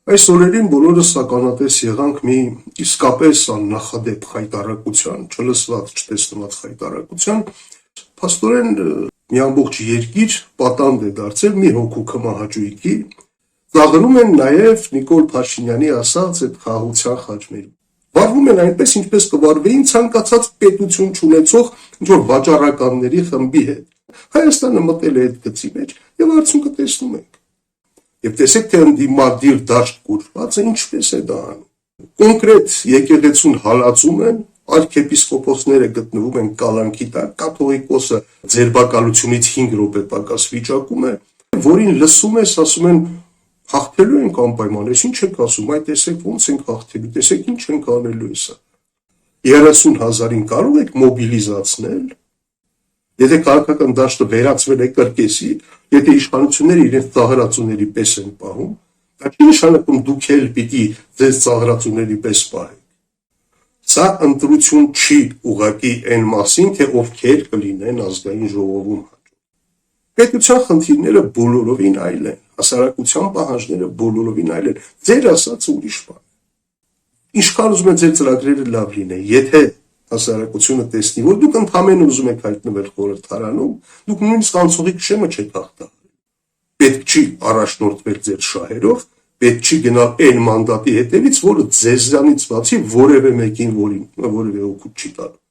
Այս օրերին բոլորս ականատես եղանք մի իսկապես աննախադեպ խայտառակության, չլսված, չտեսնված խայտառակության, փաստորեն մի ամբողջ երկիր պատանդ է դարձել մի հոգու քմահաճույքի, ծաղրում են նաև Նիկոլ Փաշինյանի ասած այդ խաղաղության խաչմերուկ։ Վարվում են այնպես, ինչպես կվարվեին ցանկացած պետություն չունեցող ինչ-որ վաճառականների խմբի հետ։ Հայաստանը մտել է այդ գծի մեջ եւ արդյունքը տեսնում ենք։ Եվ տեսեք, թե ընդդիմադիր դաշտ կուրվածը ինչպես է դա անում։ Կոնկրետ եկեղեցուն հալածում են, արքեպիսկոպոսները գտնվում են կալանքի տակ, կաթողիկոսը ձերբակալությունից 5 րոպե պակաս վիճակում է, որին լսում ես, ասում են հաղթելու ենք անպայման, ես ինչ եք ասում, այ տեսեք ոնց ենք հաղթելու, տեսեք ինչ ենք անելու հեսա։ 30,000-ին կարող եք մոբիլիզացնել, եթե քաղաքական դաշտը վերածվել է կրկեսի, եթե իշխանությունները իրենց ծաղրածուների պես են պահում, դա չի նշանակում դուք էլ պիտի ձեզ ծաղրածուների պես պահեք։ Սա ընտրություն չի ուղղակի այն մասին, թե ովքեր կլինեն ազգային ժողովում հաջող։ Պետության խնդիրները բոլորովին այլ են, հասարակության պահանջները բոլորովին այլ են, ձեր ասածը ուրիշ բան է։ Ինչքան ուզում եք ձեր ծրագրերը լավ լինեն, եթե հասարակությունը տեսնի, որ դուք ընդհանրապես ուզում եք հայտնվել խորհրդարանում, դուք նույնիսկ անցողի քշեմը չեք հաղթահարել։ Պետք չի առաջնորդվել ձեր շահերով, պետք չի գնալ այն մանդատի հետևից, որը ձեզանից բացի որևէ մեկին որևէ օգուտ չի տալու։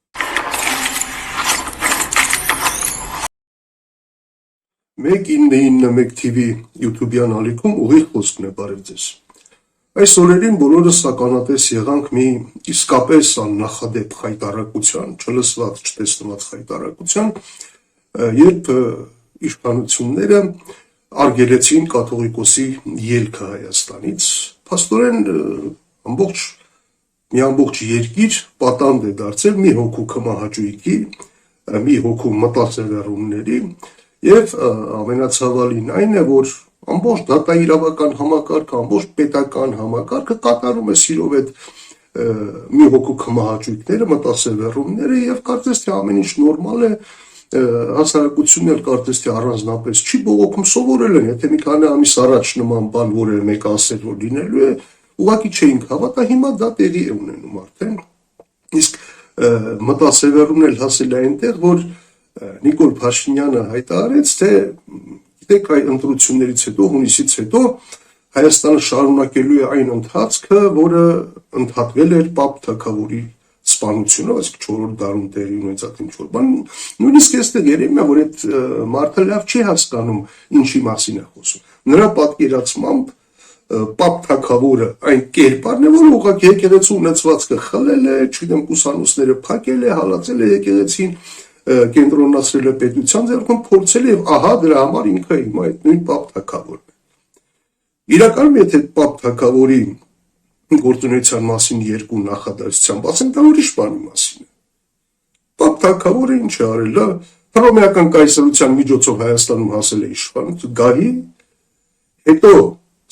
Մեկ 991 TV YouTube-յան ալիքում ուղիղ խոսքն է, բարև ձեզ։ Այս օրերին բոլորս ականատես եղանք մի իսկապես աննախադեպ խայտառակության, չլսված, չտեսնված խայտառակության, երբ իշխանությունները արգելեցին կաթողիկոսի ելքը Հայաստանից, փաստորեն մի ամբողջ երկիր պատանդ է դարձել մի հոգու քմահաճույքի, մի հոգու մտածելակերպների, եւ ամենացավալին այն է, որ ամբողջ դատաիրավական համակարգը, ամբողջ պետական համակարգը կատարում է սիրով այդ մի հոգու քմահաճույքները, մտածելակերպները եւ կարծես թե ամեն ինչ նորմալ է, հասարակությունն էլ կարծես թե առանձնապես չի բողոքում, սովորել են, եթե մի քանի ամիս առաջ նման բան որևէ մեկը ասել, որ լինելու է, ուղղակի չէինք հավատա, հիմա դա տեղի է ունենում արդեն։ Իսկ մտածելակերպն էլ հասել է այնտեղ, որ Նիկոլ Փաշինյանը հայտարարեց, թե գիտեք, այ ընտրություններից հետո, հունիսից հետո Հայաստանը շարունակելու է այն ընթացքը, որը ընդհատվել էր Պապ թագավորի սպանությունով, այսինքն 4-րդ դարում տեղի ունեցած ինչ-որ բան, նույնիսկ այստեղ երևում է, որ այդ մարդը լավ չի հասկանում, ինչի մասին է խոսում։ Նրա պատկերացմամբ Պապ թագավորը այն կերպարն է, որ ուղղակի եկեղեցու ունեցվածքը խլել է, չգիտեմ, կուսանուսները փակել է, հալածել է եկեղեցին, կենտրոնացրել է պետության ձեռքում, փորձել է եւ ահա դրա համար ինքը հիմա այդ նույն Պապ թագավորն է։ Իրականում եթե Պապ թագավորի գործունեության մասին երկու նախադասությամբ ասենք, դա ուրիշ բանի մասին է։ Պապ թագավորը ինչ է արել, հռոմեական կայսրության միջոցով Հայաստանում հասել է իշխանություն գահի, հետո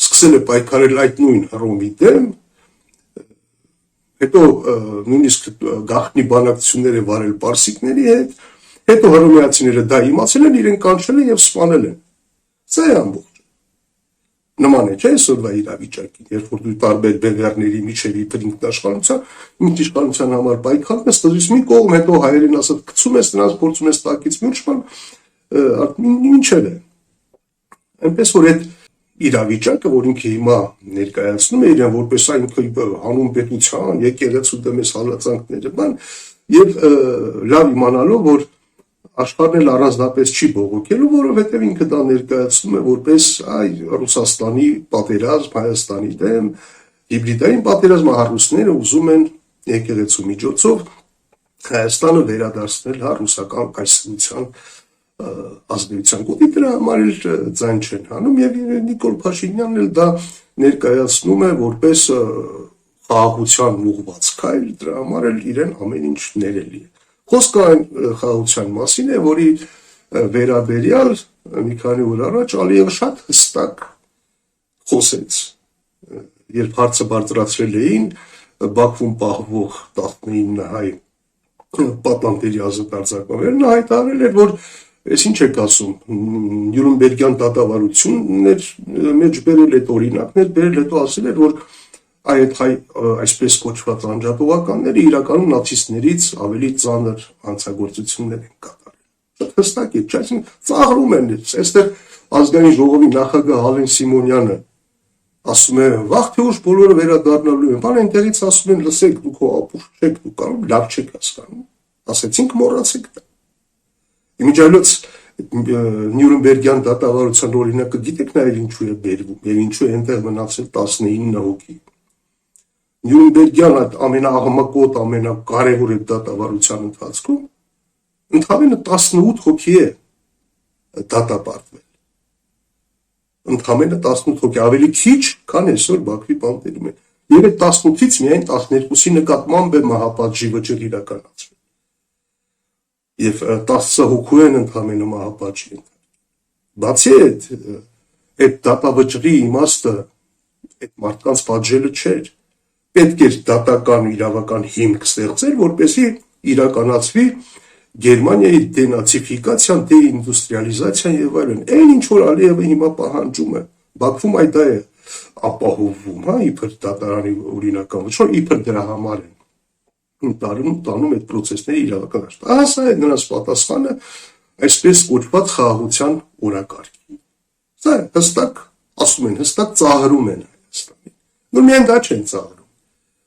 սկսել է պայքարել այդ նույն Հռոմի դեմ, հետո նույնիսկ գաղտնի բանակցություններ է վարել պարսիկների հետ, հետո հռոմեացիները դա իմացել են, իրեն կանչել են եւ սպանել են։ Սա է ամբողջ։ Նման է, չէ՞, այսօրվա իրավիճակին, երբ որ դու տարբեր բևեռների միջև իբր ինքնիշխանության համար պայքարում ես, դրից մի կողմ, հետո հայերեն ասած գցում ես նրանց, փորձում ես տակից մյուս բան, ինչեր է։ Այնպես որ այդ իրավիճակը, որ ինքը հիմա ներկայացնում է իրեն որպես ինքը հանուն պետության, եկեղեցու դեմ էս հալածանքները, բան, եւ լավ իմանալով, որ աշխարհն էլ առանձնապես չի բողոքելու, որովհետեւ ինքը դա ներկայացնում է որպես Ռուսաստանի պատերազմ Հայաստանի դեմ, հիբրիդային պատերազմ, ռուսները ուզում են եկեղեցու միջոցով Հայաստանը վերադարձնել ռուսական կայսրության ազդեցության կողմի, դրա համար էլ ձայն չեն հանում եւ Նիկոլ Փաշինյանն էլ դա ներկայացնում է որպես խաղաղության ուղղված քայլ, դրա համար էլ իրեն ամեն ինչ ներելի է։ Խոսքը այն խաղաղության մասին է, որի վերաբերյալ մի քանի օր առաջ Ալիևը շատ հստակ խոսեց, երբ հարցը բարձրացրել էին Բաքվում պահվող 19 հայ պատանտերի ազատարձակողները, նա հայտարարել էր, որ Ես ինչ եք ասում, Նյուրնբերգյան դատավարություններ մեջ բերել այդ օրինակներ, բերել հետո ասել էր, որ այդ այսպես կոչված անջատողականները իրականում նացիստներից ավելի ծանր հանցագործություններ են կատարել։ Շատ հստակ է, չէ՞, ծաղրում են, այստեղ ազգային ժողովի նախագահ Ալեն Սիմոնյանը ասում է, վաղ թե ուշ բոլորը վերադառնալու են, բան այնտեղից ասում են, լսեք, դուք ապուշ չեք, դուք կարող լավ չեք հասկանում, ասեցինք մոռացեք դա։ Իմիջիայլոց Նյուրնբերգյան դատավարության օրինակը գիտեք նաև ինչու է բերվում եւ ինչու է այնտեղ մնացել 19 հոգի։ Նյուրնբերգյան այդ ամենաաղմկոտ, ամենակարևոր այդ դատավարության ընթացքում ընդհանրապես 18 հոգի է դատապարտվել։ Ընդհանրապես 18 հոգի ավելի քիչ, քան այսօր Բաքվի բանտերում են։ Եվ այդ 18-ից միայն 12-ի նկատմամբ է մահապատժի վճիռ իրականացվել։ Եվ 10 հոգու են ընդհանրապես մահապատժի ենթարկվել։ Բացի այդ դատավճռի իմաստը այդ մարդկանց պատժելը չէր։ Պետք էր դատական իրավական հիմք ստեղծել, որպեսզի իրականացվի Գերմանիայի դենացիֆիկացիան, դեինդուստրիալիզացիան եւ այլն։ Այն ինչ որ Ալիևը հիմա պահանջում է, Բաքվում այդ է ապահովում, հա, իբր դատարանի օրինական, ոչ որ իբր դրա համար են տանում այդ process-ների իրավական աշխատանք։ Ահա է նրանց պատասխանը այսպես կոչված խաղաղության օրակարգի։ Սա հստակ ասում են, հստակ ծաղրում են Հայաստանին։ Նույն միայն դա չեն ծաղրում։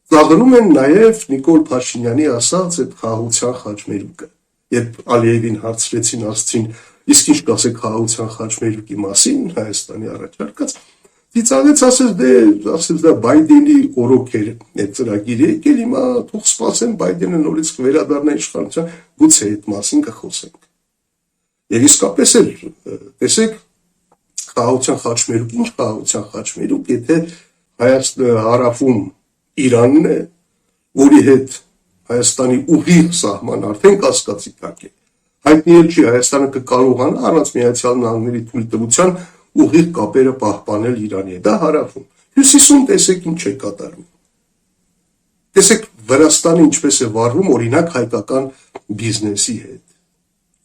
Ծաղրում են նաև Նիկոլ Փաշինյանի ասած այդ խաղաղության խաչմերուկը։ Երբ Ալիևին հարցրեցին, ասացին, իսկ ինչ կասեք խաղաղության խաչմերուկի մասին, Հայաստանի առաջարկած, ծիծաղեց, ասեց դա Բայդենի օրոք էր այդ ծրագիրը եկել, հիմա թող սպասեն Բայդենը նորից կվերադառնա իշխանության, գուցե այդ մասին կխոսենք։ Եվ իսկապես էլ տեսեք խաղաղության խաչմերուկ, ինչ խաղաղության խաչմերուկ, եթե հարավում Իրանն է, որի հետ Հայաստանի ուղիղ սահման արդեն կասկածի տակ է։ Հայտնի էլ չի Հայաստանը կկարողանա առանց Միացյալ Նահանգների թույլտվության ուղիղ կապերը պահպանել Իրանի հետ։ Դա հարավում։ Հյուսիսում տեսեք ինչ է կատարվում։ Տեսեք Վրաստանը ինչպես է վարվում օրինակ հայկական բիզնեսի հետ։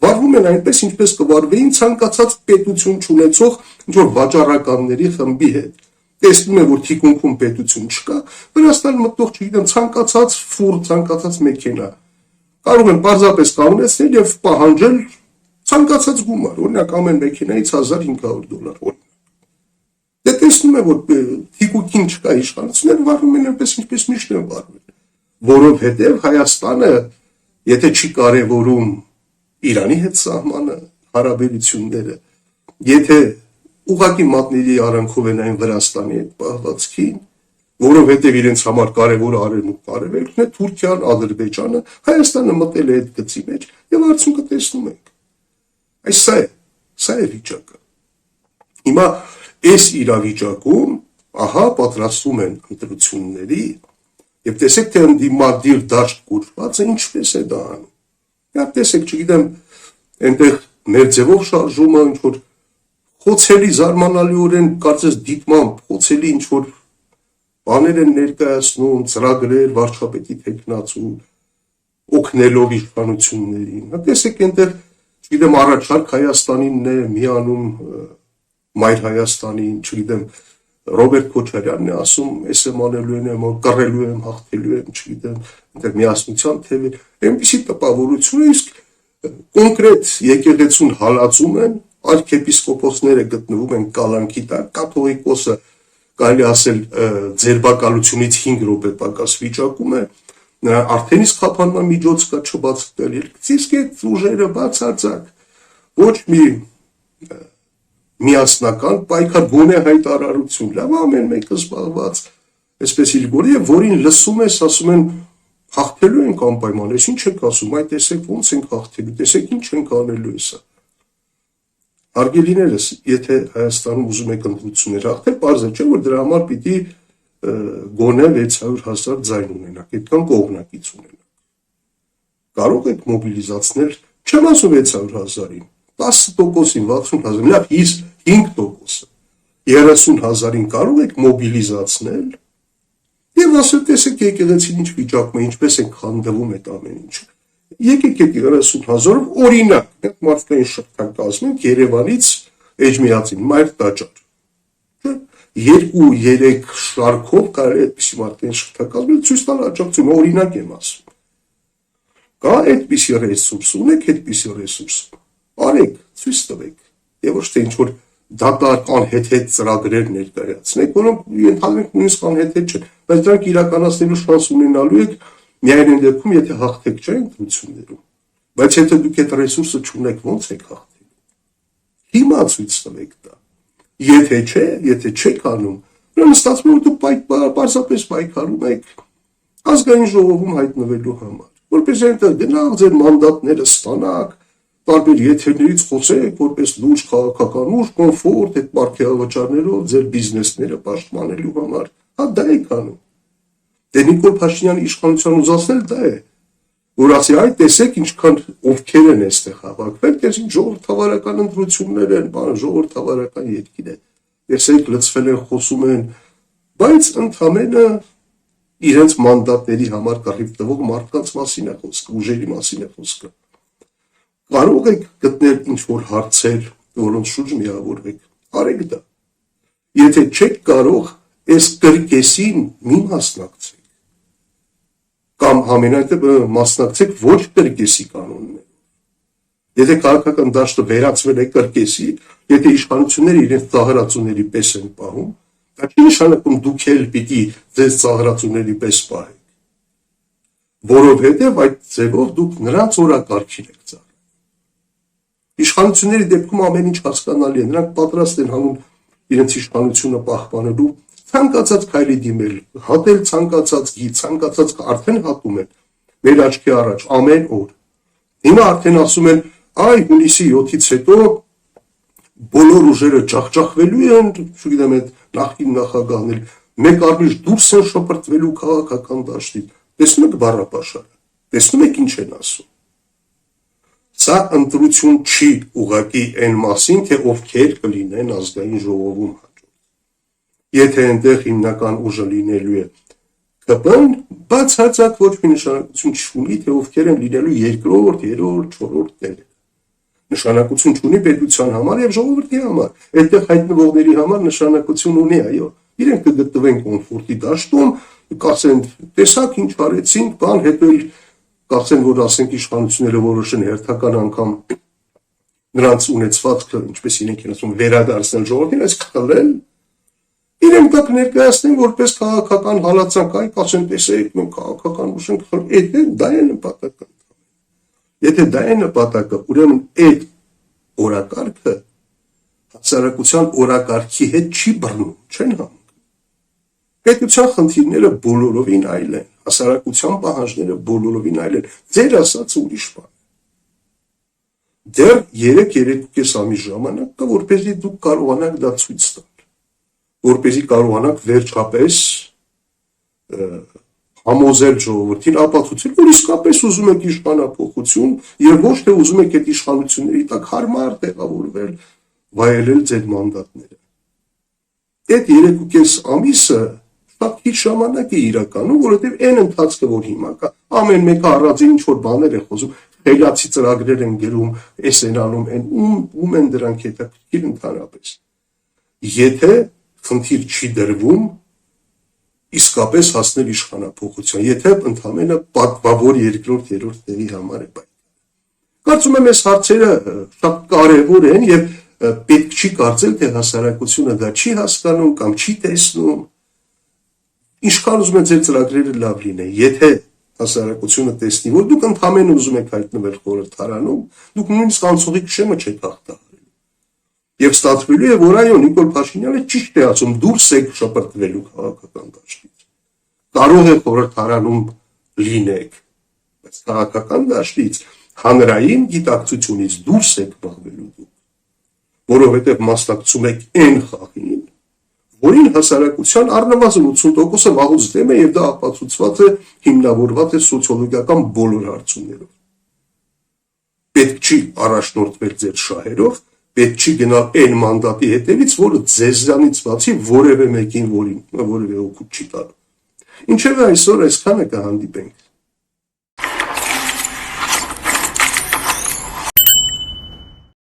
Վարվում են այնպես, ինչպես կվարվեին ցանկացած պետություն չունեցող ինչ-որ վաճառականների խմբի հետ։ Տեսնում է, որ թիկունքում պետություն չկա, Վրաստան մտող չգիտեմ, ցանկացած ֆուր, ցանկացած մեքենա կարող են պարզապես կանգնեցնել եւ պահանջել ցանկացած գումար, օրինակ ամեն մեքենայից $1500 Դե տեսնում է, որ թիկունքին չկա իշխանություններ, վարվում են այնպես, ինչպես միշտ են վարվել, որովհետեւ Հայաստանը, եթե չի կարևորում Իրանի հետ սահմանը, հարաբերությունները, եթե ուղղակի մատների արանքով են այն Վրաստանի հետ պահվածքին, որովհետև իրենց համար կարևոր արևմուտք արևելքն է, Թուրքիան, Ադրբեջանը, Հայաստանը մտել է այդ գծի մեջ եւ արդյունքը տեսնում ենք։ Այս սա է վիճակը։ Հիմա այս իրավիճակում, ահա պատրաստվում են ընտրությունների եւ տեսեք թե ընդդիմադիր դաշտ կոչվածը ինչպես է դա անում։ Եվ տեսեք, չգիտեմ, այնտեղ մեր ձևով շարժումը ինչ որ խոցելի զարմանալիորեն կարծես դիտմամբ խոցելի ինչ որ բաներ են ներկայացնում, ծրագրեր, վարչապետի թեկնածու օգնելով իշխանություններին։ Տեսեք այնտեղ, չգիտեմ, առաջարկ Հայաստանինն է միանում Մայր Հայաստանին, չգիտեմ, Ռոբերտ Քոչարյանն է ասում, ես եմ անելու եմ, կռելու եմ, հաղթելու եմ, չգիտեմ, այնտեղ միասնության թևեր, այնպիսի տպավորություն է, իսկ կոնկրետ եկեղեցուն հալածում են, արքեպիսկոպոսները գտնվում են կալանքի տակ, կաթողիկոսը կարելի ասել ձերբակալությունից 5 րոպե պակաս վիճակում է, նրա արդեն իսկ խափանման միջոց կա չբացվել, իսկ այդ ուժերը բացարձակ ոչ մի միասնական պայքար գոնե հայտարարություն, լավ ամեն մեկը զբաղված այսպես իր գործի, որին լսում ես, ասում են հաղթելու ենք անպայման, ես ինչ եք ասում, այ տեսեք ոնց ենք հաղթելու, տեսեք ինչ ենք անելու հեսա։ Հարգելիներս, եթե Հայաստանում ուզում եք ընտրություններ հաղթել, պարզ է չէ, որ դրա համար պիտի գոնե 600,000 ձայն ունենաք, այդքան կողմնակից ունենաք։ Կարող եք մոբիլիզացնել, չեմ ասում 600,000-ին, 10%-ին, 60,000, լավ 5%-ը, 30,000-ին կարող եք մոբիլիզացնել եւ ասել տեսեք եկեղեցին ինչ վիճակում է, ինչպես են խանդվում այդ ամեն ինչը։ եկեք այդ 30,000-ով օրինակ մենք մարդկային շղթա կազմենք Երևանից Էջմիածին, մայր տաճար։ 2-3 շարքով կարելի է այդպիսի մարդկային շղթա կազմել, ցույց տալ աջակցություն, օրինակ եմ ասում։ Կա այդպիսի ռեսուրս, ունեք այդպիսի ռեսուրս, արեք, ցույց տվեք, եւ ոչ թե ինչ-որ դատարկ անհեթեթ ծրագրեր ներկայացնեք, որոնք ընդհանրենք նույնիսկ անհեթեթ չեն, բայց դրանք իրականացնելու շանս ունենալու եք միայն այն դեպքում, եթե հաղթեք չէ ընտրություններում, բայց եթե դուք այդ ռեսուրսը չունեք, ո՞նց եք հաղթելու։ Հիմա ցույց տվեք դա։ Եթե չեք անում, ուրեմն ստացվում է որ դուք պարզապես պայքարում եք ազգային ժողովում հայտնվելու համար, որպես այնտեղ գնաք, ձեր մանդատները ստանաք, տարբեր եթերներից խոսեք, որպես լուրջ քաղաքական ուժ, կոմֆորտ, այդ պարգևավճարներով ձեր բիզնեսները պաշտպանելու համար, դա եք անում։ Դե Նիկոլ Փաշինյանի իշխանության ուզածն էլ դա է, որ ասի, այ տեսեք ինչքան ովքեր են այստեղ հավաքվել, տեսեք ժողովրդավարական ընտրություններ են, ժողովրդավարական երկիր է, տեսեք լցվել են, խոսում են, բայց ընդամենը իրենց մանդատների համար կռիվ տվող մարդկանց մասին է խոսքը, ուժերի մասին է խոսքը։ Կարող եք գտնել ինչ-որ հարցեր, որոնց շուրջ միավորվեք, արեք դա։ Եթե չեք կարող, այս կրկեսին մի մասնակցեք, կամ համենայնտեղ մասնակցեք ոչ կրկեսի կանոններով։ Եթե քաղաքական դաշտը վերածվել է կրկեսի, եթե իշխանությունները իրենց ծաղրածուների պես են պահում, դա չի նշանակում դուք էլ պիտի ձեզ ծաղրածուների պես պահեք, որովհետև այդ ձևով դուք նրանց օրակարգին եք ծառայում։ Իշխանությունների դեպքում ամեն ինչ հասկանալի է, նրանք պատրաստ են հանուն իրենց իշխանությունը պահպանելու ցանկացած քայլի դիմել, հատել ցանկացած գիծ, ցանկացած արդեն հատում են մեր աչքի առաջ ամեն օր։ Հիմա արդեն ասում են, այ հունիսի 7-ից հետո բոլոր ուժերը ջախջախվելու են, չգիտեմ, այդ նախկին նախագահներ մեկ առմիշ դուրս են շպրտվելու քաղաքական դաշտից։ Տեսնում եք բառապաշարը, տեսնում եք ինչ են ասում։ Սա ընտրություն չի ուղղակի այն մասին, թե ովքեր կլինեն ազգային ժողովում հաջորդ։ Եթե այնտեղ հիմնական ուժը լինելու է ԿՊ-ն, բացարձակ ոչ մի նշանակություն չունի, թե ովքեր են լինելու երկրորդ, երրորդ, չորրորդ տեղերը։ Նշանակություն չունի պետության համար եւ ժողովրդի համար։ Այդտեղ հայտնվողների համար նշանակություն ունի, այո։ Իրենք կգտնվեն կոմֆորտի դաշտում, կասեն, տեսակ ինչ արեցինք, բան, հետո կասեն, որ ասենք իշխանությունները որոշեն հերթական անգամ նրանց ունեցվածքը, ինչպես իրենք են ասում, վերադարձնել ժողովրդին, այս խլել, իրենք դա կներկայացնեն որպես քաղաքական հալածանք, այ կասեն, տեսեք, մենք քաղաքական ուժ ենք խլել, դա է նպատակը։ Եթե դա է նպատակը, ուրեմն այդ օրակարգը հասարակության օրակարգի հետ չի բռնում, չեն հանգում։ Պետության խնդիրները բոլորովին այլ են, հասարակության պահանջները բոլորովին այլ են, ձեր ասածը ուրիշ բան է։ Դեռ 3-3.5 ամիս ժամանակ կա, որպեսզի դուք կարողանաք դա ցույց տալ, որպեսզի կարողանաք վերջապես համոզել ժողովրդին, ապացուցել, որ իսկապես ուզում եք իշխանափոխություն եւ ոչ թե ուզում եք այդ իշխանությունների տակ հարմար տեղավորվել, վայելել ձեր մանդատները։ Այդ 3.5 ամիսը շատ քիչ ժամանակ է իրականում, որովհետև այն ընթացքը, որ հիմա կա, ամեն մեկը առանձին ինչ-որ բաներ է խոսում, խելացի ծրագրեր են գրում, էս են անում, ում են դրանք հետաքրքիր ընդհանրապես։ Եթե խնդիր չի դրվում իսկապես հասնել իշխանափոխության, եթե ընդամենը պատվավոր երկրորդ, երրորդ տեղի համար է պայքարել։ Կարծում եմ, այս հարցերը շատ կարևոր են եւ պետք չի կարծել, թե հասարակությունը դա չի հասկանում կամ չի տեսնում։ Ինչքան ուզում եք ձեր ծրագրերը լավ լինեն, եթե հասարակությունը տեսնի, որ դուք ընդամենը ուզում եք հայտնվել խորհրդարանում, դուք նույնիսկ անցողի քշեմը չեք հաղթահարելու։ Եվ ստացվելու է, որ այո, Նիկոլ Փաշինյանը ճիշտ է ասում, դուրս եք շպրտվելու քաղաքական դաշտից։ Կարող է խորհրդարանում լինեք, բայց քաղաքական դաշտից հանրային գիտակցությունից դուրս եք բաղվելու դուք, որովհետև մասնակցում եք այն խաղին, որին հասարակության առնվազն 80%-ը վաղուց դեմ է եւ դա ապացուցված է, հիմնավորված է սոցիոլոգիական բոլոր հարցումներով։ Պետք չի առաջնորդվել ձեր շահերով, պետք չի գնալ այն մանդատի հետևից, որը ձեզանից բացի որևէ մեկին որևէ օգուտ չի տալու։ Ինչևէ այսօր այսքանը կհանդիպենք։